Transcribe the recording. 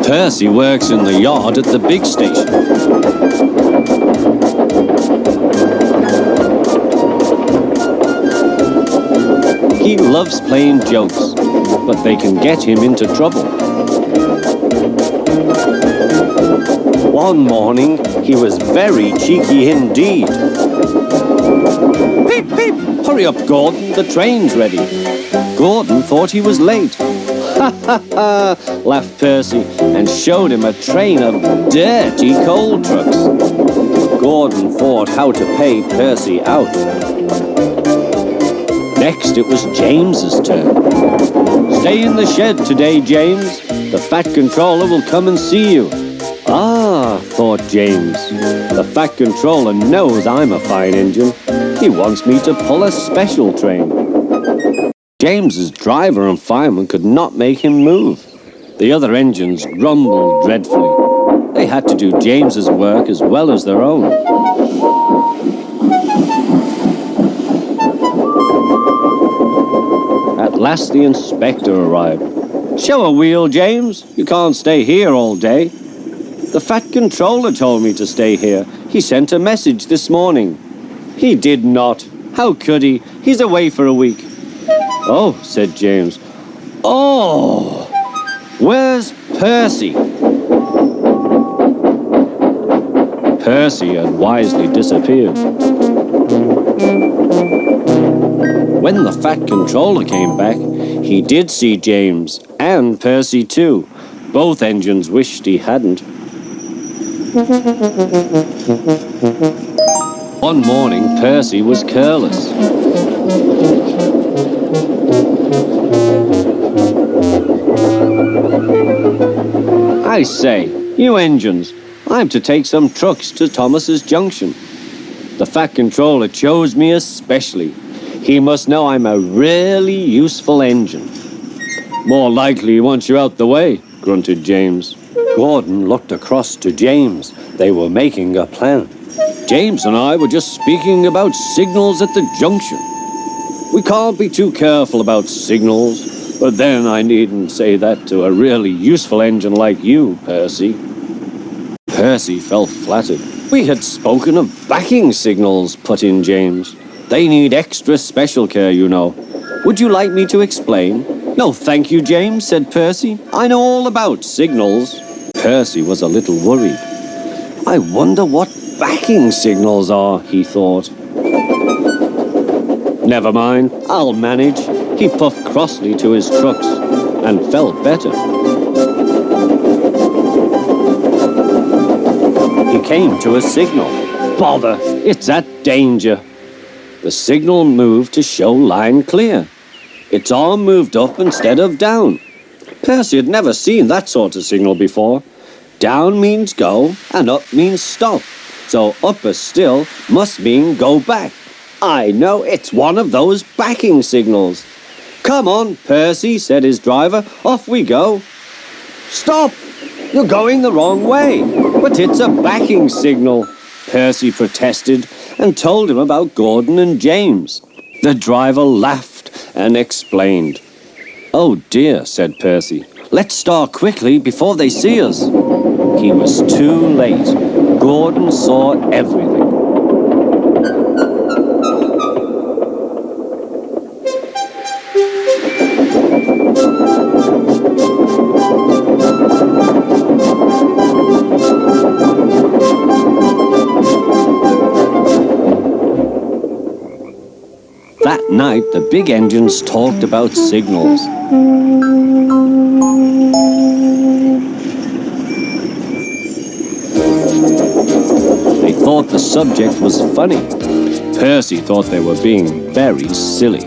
Percy works in the yard at the big station. He loves playing jokes, but they can get him into trouble. One morning, he was very cheeky indeed. Peep, peep! Hurry up, Gordon, the train's ready. Gordon thought he was late. Ha ha ha, laughed Percy, and showed him a train of dirty coal trucks. Gordon thought how to pay Percy out. Next, it was James's turn. Stay in the shed today, James. The Fat Controller will come and see you. Ah, thought James. The Fat Controller knows I'm a fine engine. He wants me to pull a special train. James's driver and fireman could not make him move. The other engines grumbled dreadfully. They had to do James's work as well as their own. At last the inspector arrived. Show a wheel, James. You can't stay here all day. The Fat Controller told me to stay here. He sent a message this morning. He did not. How could he? He's away for a week. Oh, said James. Oh, where's Percy? Percy had wisely disappeared. When the Fat Controller came back, he did see James, and Percy too. Both engines wished he hadn't. One morning, Percy was careless. I say, you engines, I'm to take some trucks to Thomas's Junction. The Fat Controller chose me especially. He must know I'm a really useful engine. More likely he wants you out the way, grunted James. Gordon looked across to James. They were making a plan. James and I were just speaking about signals at the junction. We can't be too careful about signals, but then I needn't say that to a really useful engine like you, Percy. Percy felt flattered. We had spoken of backing signals, put in James. They need extra special care, you know. Would you like me to explain? No, thank you, James, said Percy. I know all about signals. Percy was a little worried. I wonder what backing signals are, he thought. Never mind, I'll manage. He puffed crossly to his trucks and felt better. He came to a signal. Bother, it's at danger. The signal moved to show line clear. Its arm moved up instead of down. Percy had never seen that sort of signal before. Down means go, and up means stop. So upper still must mean go back. I know, it's one of those backing signals. Come on, Percy, said his driver. Off we go. Stop! You're going the wrong way. But it's a backing signal, Percy protested and told him about Gordon and James. The driver laughed and explained. Oh dear, said Percy. Let's start quickly before they see us. He was too late. Gordon saw everything. That night, the big engines talked about signals. They thought the subject was funny. Percy thought they were being very silly.